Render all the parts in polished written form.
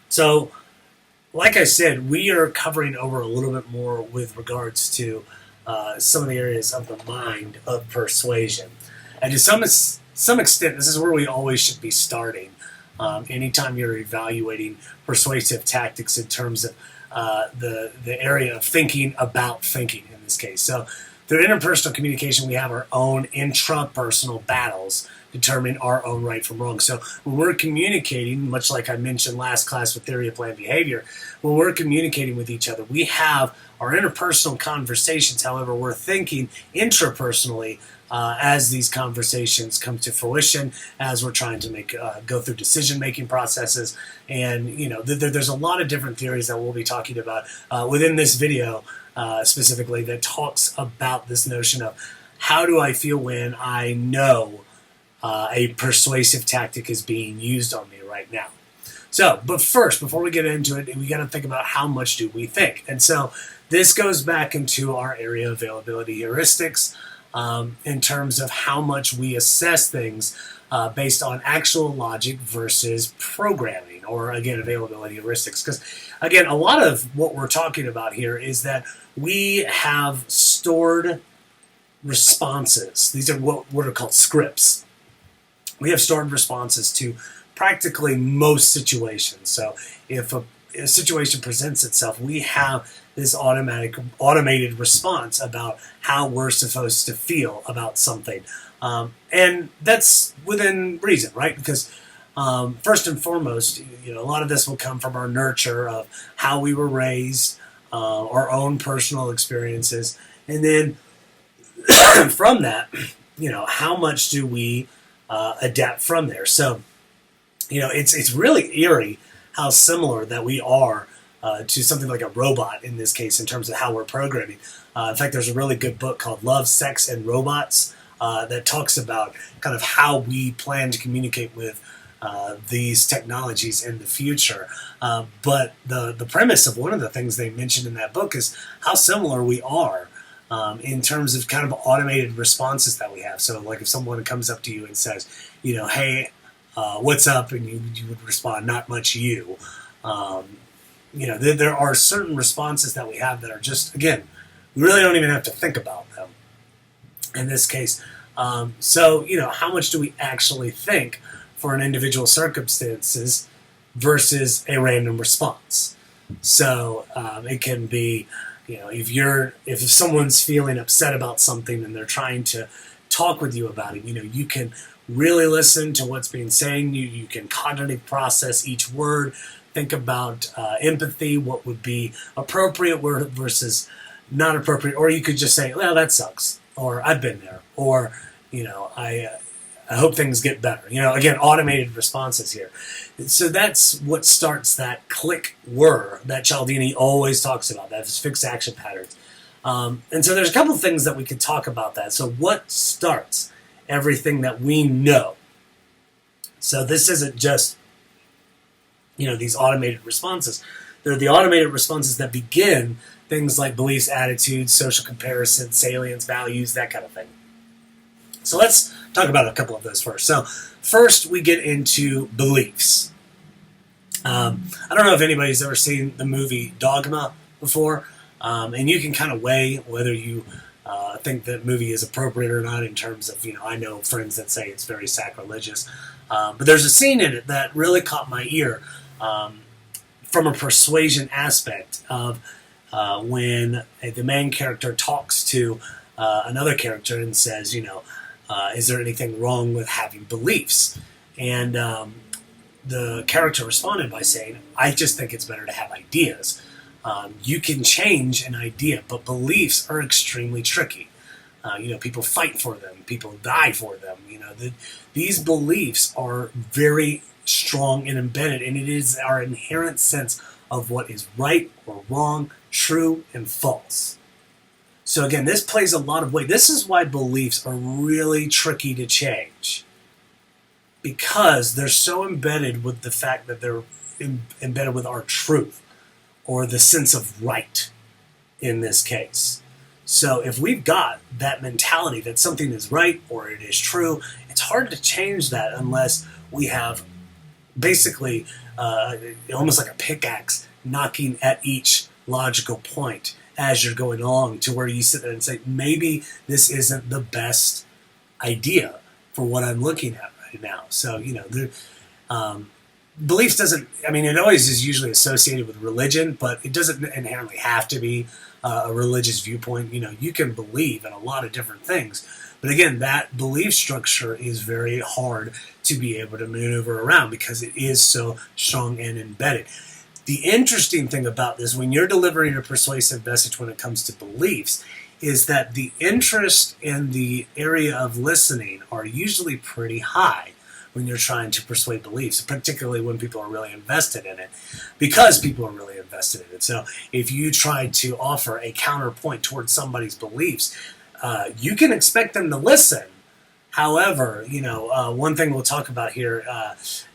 So, like I said, we are covering over a little bit more with regards to some of the areas of the mind of persuasion. And to some extent, this is where we always should be starting. Anytime you're evaluating persuasive tactics in terms of the area of thinking about thinking in this case. So through interpersonal communication, we have our own intrapersonal battles determining our own right from wrong. So when we're communicating, much like I mentioned last class with theory of planned behavior, when we're communicating with each other, we have our interpersonal conversations. However, we're thinking intrapersonally as these conversations come to fruition, as we're trying to go through decision-making processes. And, there's a lot of different theories that we'll be talking about within this video specifically that talks about this notion of how do I feel when I know a persuasive tactic is being used on me right now. So, but first, before we get into it, we got to think about how much do we think. And so this goes back into our area of availability heuristics in terms of how much we assess things based on actual logic versus programming, or again, availability heuristics. Because again, a lot of what we're talking about here is that we have stored responses. These are what are called scripts. We have stored responses to practically most situations. So if a situation presents itself, we have this automated response about how we're supposed to feel about something. And that's within reason, right? Because first and foremost, a lot of this will come from our nurture of how we were raised, our own personal experiences. And then from that, how much do we adapt from there? So, it's really eerie how similar that we are to something like a robot in this case in terms of how we're programming. In fact, there's a really good book called Love, Sex, and Robots that talks about kind of how we plan to communicate with these technologies in the future. But the premise of one of the things they mentioned in that book is how similar we are in terms of kind of automated responses that we have. So like if someone comes up to you and says, hey, what's up? And you would respond, not much, you. There are certain responses that we have that are just, again, we really don't even have to think about them in this case. So, how much do we actually think for an individual circumstances versus a random response? So it can be, if someone's feeling upset about something and they're trying to talk with you about it, you can really listen to what's being said. You can cognitive process each word, think about empathy, what would be appropriate word versus not appropriate, or you could just say, well, that sucks, or I've been there, or, I hope things get better. Again, automated responses here. So that's what starts that click whir that Cialdini always talks about, that fixed action patterns. And so there's a couple of things that we could talk about that. So what starts everything that we know? So this isn't just, these automated responses. They're the automated responses that begin things like beliefs, attitudes, social comparison, salience, values, that kind of thing. So let's talk about a couple of those first. So first we get into beliefs. I don't know if anybody's ever seen the movie Dogma before, and you can kind of weigh whether you think that movie is appropriate or not in terms of, I know friends that say it's very sacrilegious, but there's a scene in it that really caught my ear from a persuasion aspect of when the main character talks to another character and says, is there anything wrong with having beliefs? And the character responded by saying, I just think it's better to have ideas. You can change an idea, but beliefs are extremely tricky. People fight for them. People die for them. These beliefs are very strong and embedded, and it is our inherent sense of what is right or wrong, true and false. So again, this plays a lot of weight. This is why beliefs are really tricky to change, because they're so embedded with the fact that they're embedded with our truth, or the sense of right in this case. So if we've got that mentality that something is right or it is true, it's hard to change that unless we have basically almost like a pickaxe knocking at each logical point as you're going along, to where you sit there and say, maybe this isn't the best idea for what I'm looking at right now. So, beliefs doesn't, it always is usually associated with religion, but it doesn't inherently have to be a religious viewpoint. You can believe in a lot of different things, but again, that belief structure is very hard to be able to maneuver around because it is so strong and embedded. The interesting thing about this, when you're delivering a persuasive message when it comes to beliefs, is that the interest in the area of listening are usually pretty high when you're trying to persuade beliefs, particularly when people are really invested in it, because people are really invested in it. So if you try to offer a counterpoint towards somebody's beliefs, you can expect them to listen. However, one thing we'll talk about here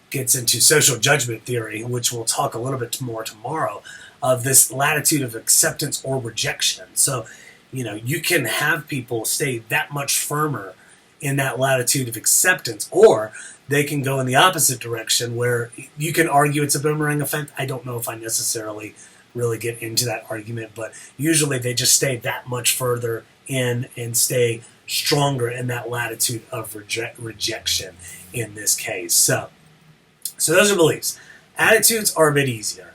gets into social judgment theory, which we'll talk a little bit more tomorrow, of this latitude of acceptance or rejection. So, you can have people stay that much firmer in that latitude of acceptance, or they can go in the opposite direction where you can argue it's a boomerang effect. I don't know if I necessarily really get into that argument, but usually they just stay that much further in and stay stronger in that latitude of rejection in this case. So those are beliefs. Attitudes are a bit easier.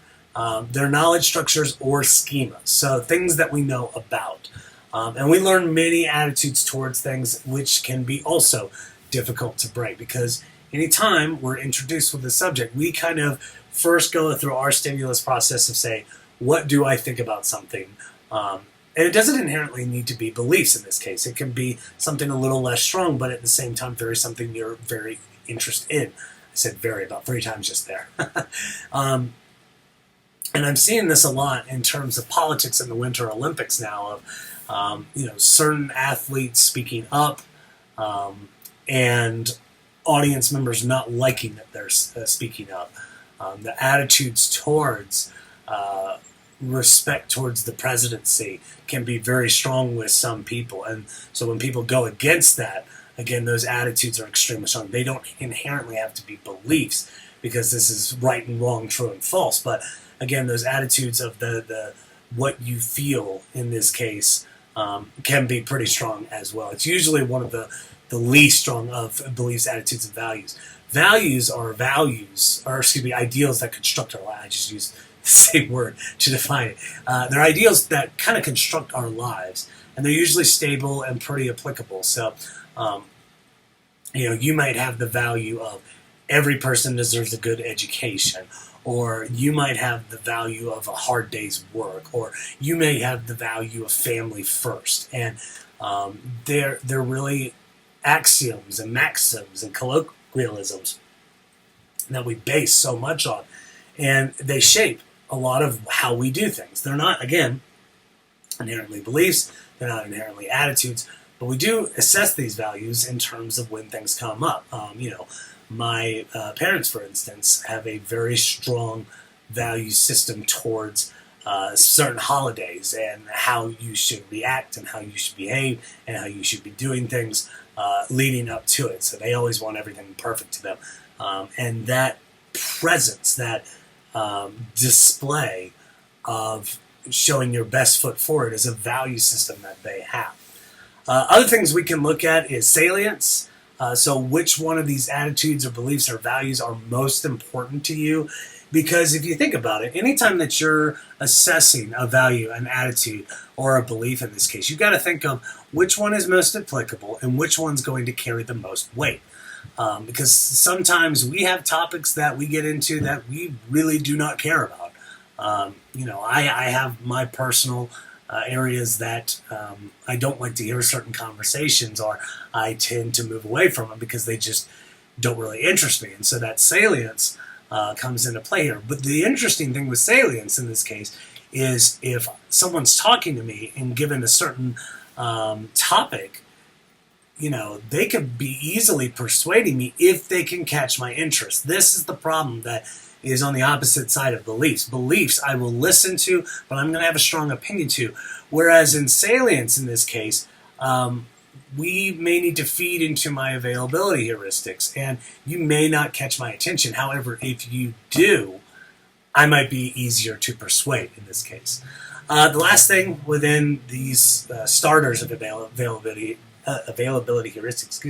They're knowledge structures or schemas, so things that we know about. And we learn many attitudes towards things, which can be also difficult to break, because anytime we're introduced with a subject, we kind of first go through our stimulus process of saying, what do I think about something? And it doesn't inherently need to be beliefs in this case. It can be something a little less strong, but at the same time, something you're very interested in. I said very about 3 times just there. And I'm seeing this a lot in terms of politics in the Winter Olympics now, of certain athletes speaking up and audience members not liking that they're speaking up. The attitudes towards respect towards the presidency can be very strong with some people, and so when people go against that, again, those attitudes are extremely strong. They don't inherently have to be beliefs, because this is right and wrong, true and false. But again, those attitudes of the what you feel in this case can be pretty strong as well. It's usually one of the least strong of beliefs, attitudes, and values. Values are ideals that construct our lives. I just used the same word to define it. They're ideals that kind of construct our lives, and they're usually stable and pretty applicable. So, you might have the value of every person deserves a good education, or you might have the value of a hard day's work, or you may have the value of family first. And they're really axioms and maxims and colloquialisms that we base so much on, and they shape a lot of how we do things. They're not, again, inherently beliefs, they're not inherently attitudes, but we do assess these values in terms of when things come up. My parents, for instance, have a very strong value system towards certain holidays and how you should react and how you should behave and how you should be doing things leading up to it. So they always want everything perfect to them. And that presence, that display of showing your best foot forward is a value system that they have. Other things we can look at is salience. So which one of these attitudes or beliefs or values are most important to you? Because if you think about it, anytime that you're assessing a value, an attitude, or a belief in this case, you've got to think of which one is most applicable and which one's going to carry the most weight. Because sometimes we have topics that we get into that we really do not care about. I have my personal areas that I don't like to hear certain conversations, or I tend to move away from them because they just don't really interest me. And so that salience comes into play here. But the interesting thing with salience in this case is if someone's talking to me and given a certain topic, they could be easily persuading me if they can catch my interest. This is the problem that is on the opposite side of beliefs. Beliefs I will listen to, but I'm going to have a strong opinion to. Whereas in salience in this case, we may need to feed into my availability heuristics, and you may not catch my attention. However, if you do, I might be easier to persuade in this case. The last thing within these starters of availability heuristics,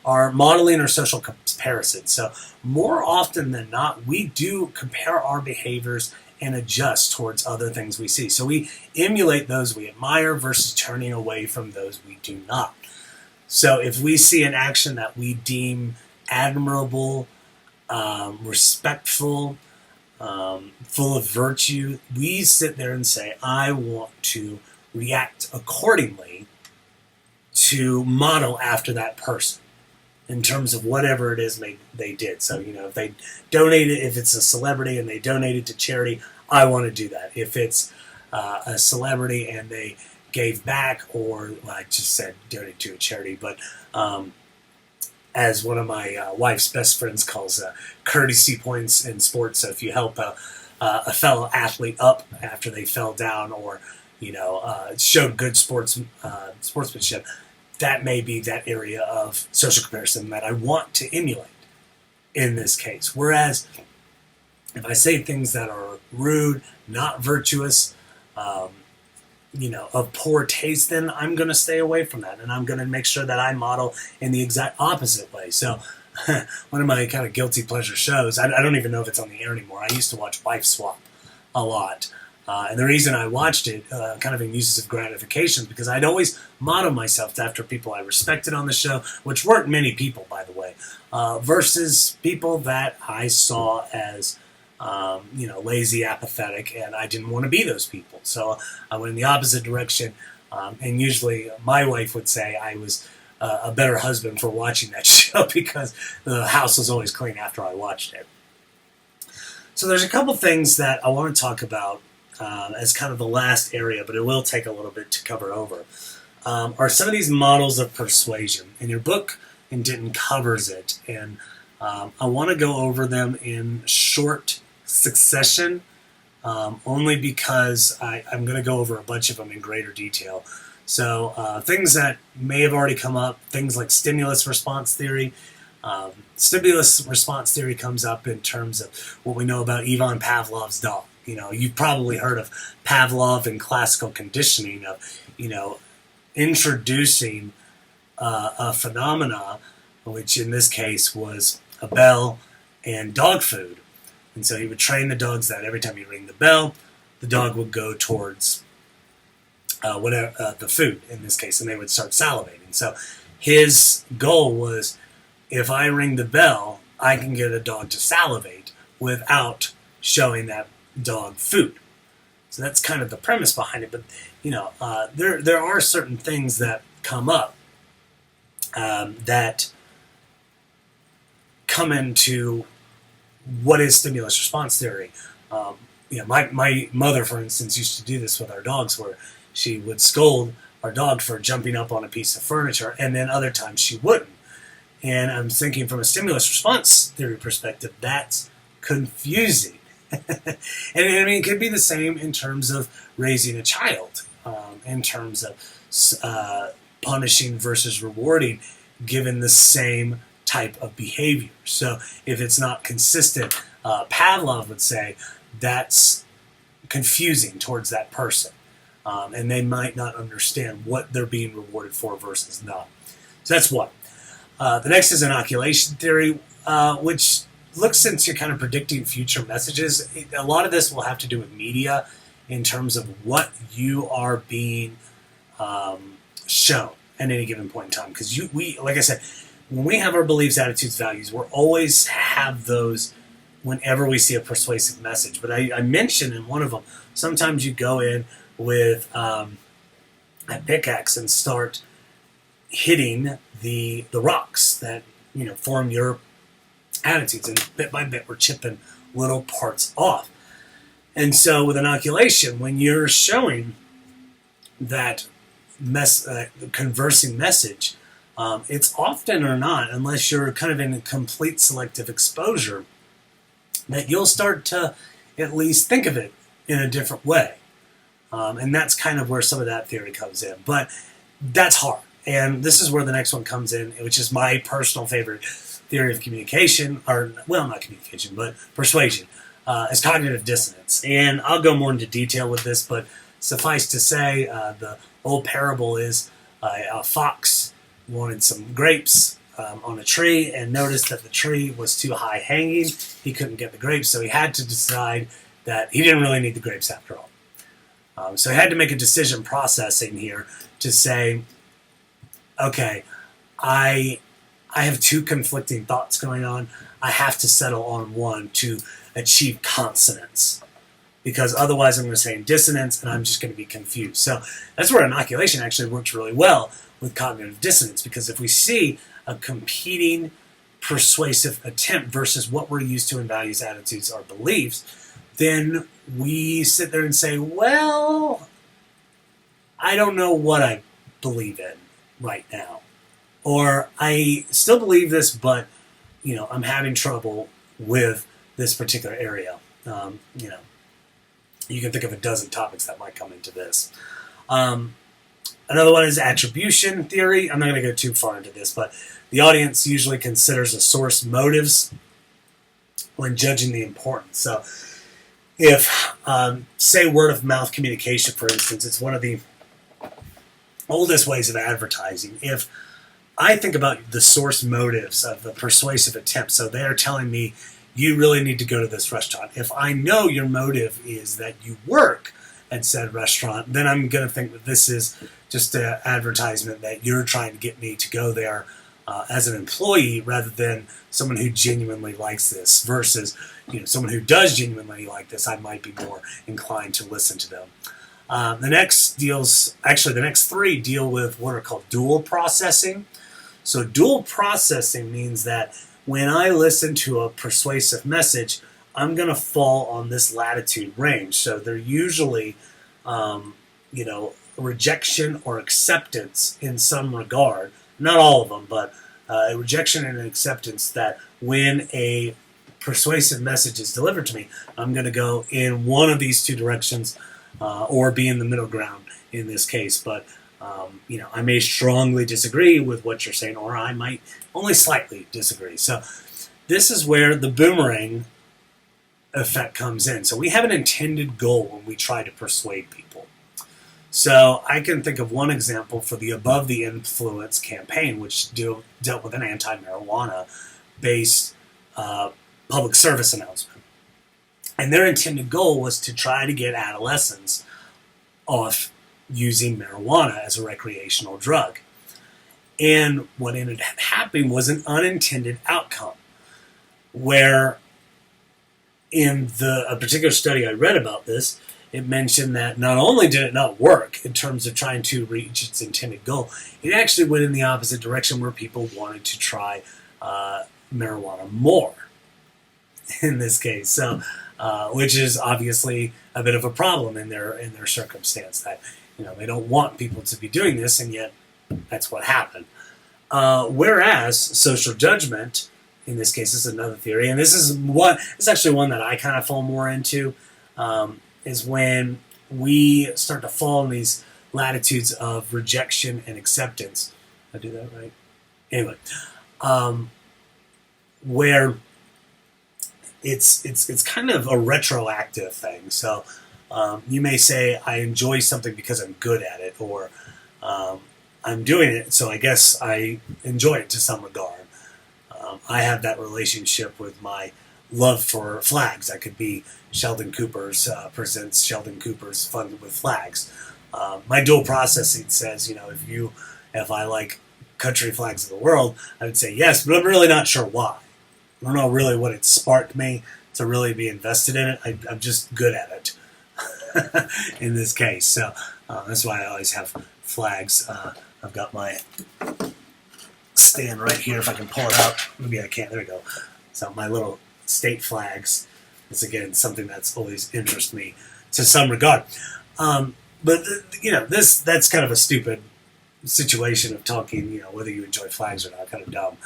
are modeling or social comparison. So more often than not, we do compare our behaviors and adjust towards other things we see. So we emulate those we admire versus turning away from those we do not. So if we see an action that we deem admirable, respectful, full of virtue, we sit there and say, I want to react accordingly to model after that person in terms of whatever it is they did. So, if they donated, if it's a celebrity and they donated to charity, I want to do that. If it's a celebrity and they gave back, or I just said donate to a charity, but as one of my wife's best friends calls courtesy points in sports. So if you help a fellow athlete up after they fell down, or showed good sportsmanship, that may be that area of social comparison that I want to emulate in this case. Whereas if I say things that are rude, not virtuous, of poor taste, then I'm going to stay away from that, and I'm going to make sure that I model in the exact opposite way. So one of my kind of guilty pleasure shows, I don't even know if it's on the air anymore. I used to watch Wife Swap a lot. And the reason I watched it kind of in uses of gratification, because I'd always model myself after people I respected on the show, which weren't many people, by the way, versus people that I saw as lazy, apathetic, and I didn't want to be those people. So I went in the opposite direction, and usually my wife would say I was a better husband for watching that show because the house was always clean after I watched it. So there's a couple things that I want to talk about as kind of the last area, but it will take a little bit to cover over, are some of these models of persuasion. And your book in Denton covers it, and I want to go over them in short succession, only because I'm going to go over a bunch of them in greater detail. So things that may have already come up, things like stimulus response theory. Stimulus response theory comes up in terms of what we know about Ivan Pavlov's dog. You've probably heard of Pavlov and classical conditioning of, introducing a phenomena, which in this case was a bell and dog food. And so he would train the dogs that every time you ring the bell, the dog would go towards whatever the food in this case, and they would start salivating. So his goal was, if I ring the bell, I can get a dog to salivate without showing that dog food. So that's kind of the premise behind it. But there are certain things that come up that come into what is stimulus response theory. My mother, for instance, used to do this with our dogs, where she would scold our dog for jumping up on a piece of furniture, and then other times she wouldn't. And I'm thinking, from a stimulus response theory perspective, that's confusing. And it could be the same in terms of raising a child, in terms of punishing versus rewarding, given the same type of behavior. So if it's not consistent, Pavlov would say that's confusing towards that person, and they might not understand what they're being rewarded for versus not. So that's one. The next is inoculation theory, which looks into kind of predicting future messages. A lot of this will have to do with media in terms of what you are being shown at any given point in time. Because we, like I said, when we have our beliefs, attitudes, values, we'll always have those whenever we see a persuasive message. But I mentioned in one of them, sometimes you go in with a pickaxe and start hitting the rocks that form your attitudes, and bit by bit we're chipping little parts off. And so with inoculation, when you're showing that conversing message, it's often or not, unless you're kind of in a complete selective exposure, that you'll start to at least think of it in a different way. And that's kind of where some of that theory comes in. But that's hard. And this is where the next one comes in, which is my personal favorite theory of communication, or, well, not communication, but persuasion, is cognitive dissonance. And I'll go more into detail with this, but suffice to say, the old parable is a fox wanted some grapes on a tree and noticed that the tree was too high hanging. He couldn't get the grapes, so he had to decide that he didn't really need the grapes after all. So he had to make a decision processing here to say, okay, I have two conflicting thoughts going on. I have to settle on one to achieve consonance, because otherwise I'm going to say in dissonance and I'm just going to be confused. So that's where inoculation actually works really well with cognitive dissonance, because if we see a competing persuasive attempt versus what we're used to in values, attitudes, or beliefs, then we sit there and say, well, I don't know what I believe in right now. Or I still believe this, but, I'm having trouble with this particular area. You can think of a dozen topics that might come into this. Another one is attribution theory. I'm not going to go too far into this, but the audience usually considers a source motives when judging the importance. So if, say, word of mouth communication, for instance, it's one of the oldest ways of advertising. If I think about the source motives of the persuasive attempt, so they're telling me you really need to go to this restaurant. If I know your motive is that you work at said restaurant, then I'm going to think that this is just an advertisement that you're trying to get me to go there as an employee, rather than someone who genuinely likes this, versus someone who does genuinely like this. I might be more inclined to listen to them. The next three deal with what are called dual processing. So dual processing means that when I listen to a persuasive message, I'm going to fall on this latitude range. So they're usually, rejection or acceptance in some regard. Not all of them, but a rejection and an acceptance that when a persuasive message is delivered to me, I'm going to go in one of these two directions or be in the middle ground in this case. But, I may strongly disagree with what you're saying, or I might only slightly disagree. So this is where the boomerang effect comes in. So we have an intended goal when we try to persuade people. So I can think of one example for the Above the Influence campaign, which dealt with an anti-marijuana based public service announcement. And their intended goal was to try to get adolescents off using marijuana as a recreational drug. And what ended up happening was an unintended outcome, where in a particular study I read about this, it mentioned that not only did it not work in terms of trying to reach its intended goal, it actually went in the opposite direction, where people wanted to try marijuana more in this case. So, which is obviously a bit of a problem in their circumstance, that they don't want people to be doing this, and yet that's what happened. Whereas social judgment, in this case, is another theory, and this is actually one that I kind of fall more into, is when we start to fall in these latitudes of rejection and acceptance. Did I do that right? Anyway, where it's kind of a retroactive thing. So you may say, I enjoy something because I'm good at it, or I'm doing it, so I guess I enjoy it to some regard. I have that relationship with my love for flags. That could be Sheldon Cooper's presents Sheldon Cooper's Fun with Flags. My dual processing says, if I like country flags of the world, I would say yes, but I'm really not sure why. I don't know really what it sparked me to really be invested in it. I'm just good at it in this case. So that's why I always have flags. I've got my stand right here. If I can pull it out, maybe I can't. There we go. So my little state flags is, again, something that's always interested me to some regard. But that's kind of a stupid situation of talking, whether you enjoy flags or not, kind of dumb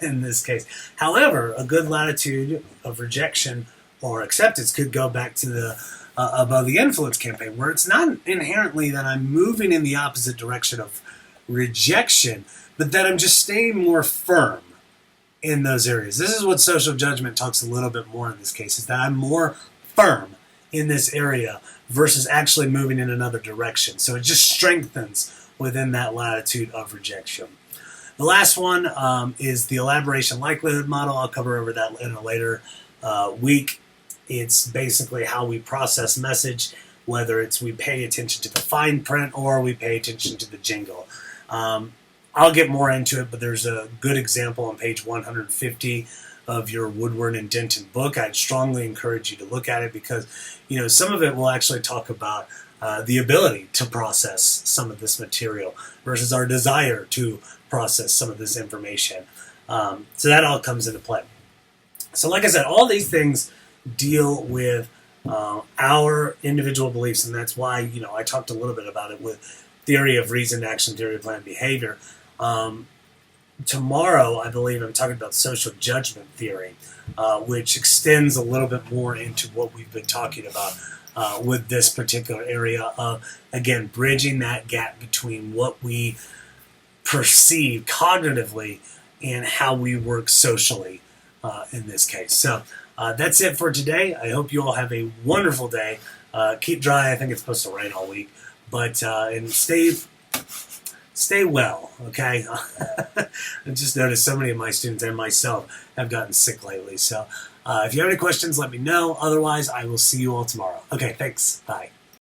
in this case. However, a good latitude of rejection or acceptance could go back to the Above the Influence campaign, where it's not inherently that I'm moving in the opposite direction of rejection, but that I'm just staying more firm in those areas. This is what social judgment talks a little bit more in this case, is that I'm more firm in this area versus actually moving in another direction. So it just strengthens within that latitude of rejection. The last one is the elaboration likelihood model. I'll cover over that in a later week. It's basically how we process message, whether it's we pay attention to the fine print or we pay attention to the jingle. I'll get more into it, but there's a good example on page 150 of your Woodward and Denton book. I'd strongly encourage you to look at it because, some of it will actually talk about the ability to process some of this material versus our desire to process some of this information. So that all comes into play. So like I said, all these things deal with our individual beliefs, and that's why, I talked a little bit about it with theory of reasoned action, theory of planned behavior. Tomorrow, I believe I'm talking about social judgment theory, which extends a little bit more into what we've been talking about with this particular area of, again, bridging that gap between what we perceive cognitively and how we work socially in this case. So that's it for today. I hope you all have a wonderful day. Keep dry. I think it's supposed to rain all week. But and stay well, okay? I just noticed so many of my students and myself have gotten sick lately. So if you have any questions, let me know. Otherwise, I will see you all tomorrow. Okay, thanks. Bye.